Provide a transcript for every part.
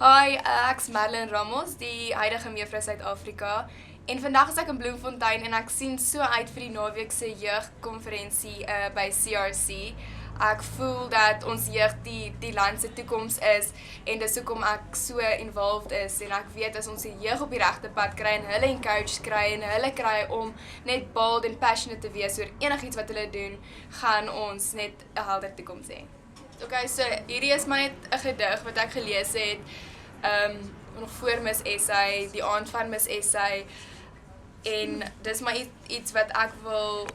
Hi, ek's Madeline Ramos, die huidige mevrou Suid-Afrika. En vandag is ek in Bloemfontein en ek sien so uit vir die naweek se jeugkonferensie by CRC. Ek voel dat ons jeug die land se toekoms is en dis hoekom ek so involved is en ek weet as ons die jeug op die regte pad kry en hulle encouraged kry en hulle kry om net bold en passionate te wees oor enigiets wat hulle doen, gaan ons net 'n helder toekoms hê. Okay, so hierdie is maar net 'n gedig wat ek gelees het nog voor Miss Essay, die aand van Miss Essay. En dis maar iets wat ek wil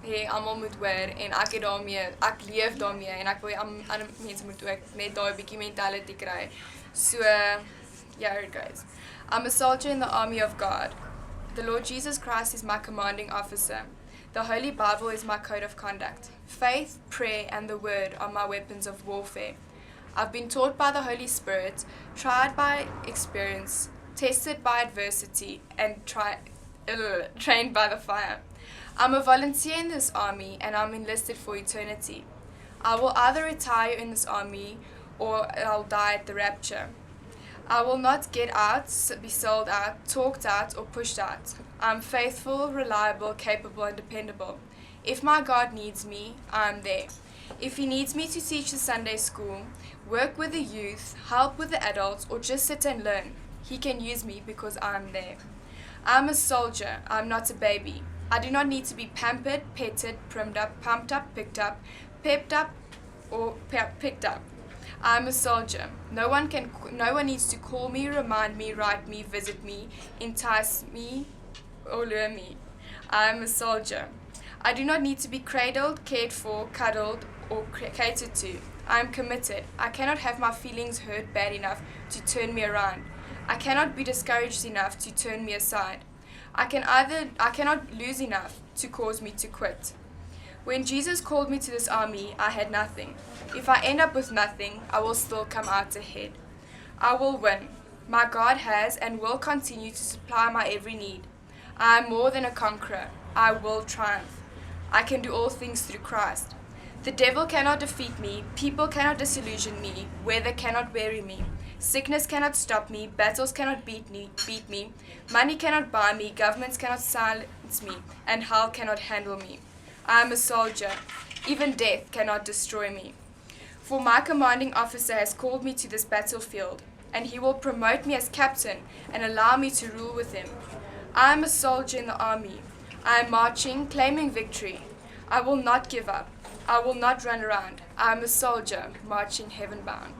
hê almal moet hoor en ek leef daarmee en ek wil ander mense moet ook net daai bietjie mentality kry. So yeah, here it goes. I'm a soldier in the army of God. The Lord Jesus Christ is my commanding officer. The Holy Bible is my code of conduct. Faith, prayer, and the Word are my weapons of warfare. I've been taught by the Holy Spirit, tried by experience, tested by adversity, and trained by the fire. I'm a volunteer in this army, and I'm enlisted for eternity. I will either retire in this army, or I'll die at the rapture. I will not get out, be sold out, talked out, or pushed out. I'm faithful, reliable, capable, and dependable. If my God needs me, I'm there. If he needs me to teach the Sunday school, work with the youth, help with the adults, or just sit and learn, he can use me because I'm there. I'm a soldier, I'm not a baby. I do not need to be pampered, petted, primed up, pumped up, picked up, pepped up, or picked up. I'm a soldier. No one needs to call me, remind me, write me, visit me, entice me, or lure me. I'm a soldier. I do not need to be cradled, cared for, cuddled, or catered to. I am committed. I cannot have my feelings hurt bad enough to turn me around. I cannot be discouraged enough to turn me aside. I cannot lose enough to cause me to quit. When Jesus called me to this army, I had nothing. If I end up with nothing, I will still come out ahead. I will win. My God has and will continue to supply my every need. I am more than a conqueror. I will triumph. I can do all things through Christ. The devil cannot defeat me, people cannot disillusion me, weather cannot weary me, sickness cannot stop me, battles cannot beat me, money cannot buy me, governments cannot silence me, and hell cannot handle me. I am a soldier, even death cannot destroy me. For my commanding officer has called me to this battlefield, and he will promote me as captain and allow me to rule with him. I am a soldier in the army. I am marching, claiming victory. I will not give up. I will not run around. I am a soldier, marching heaven bound.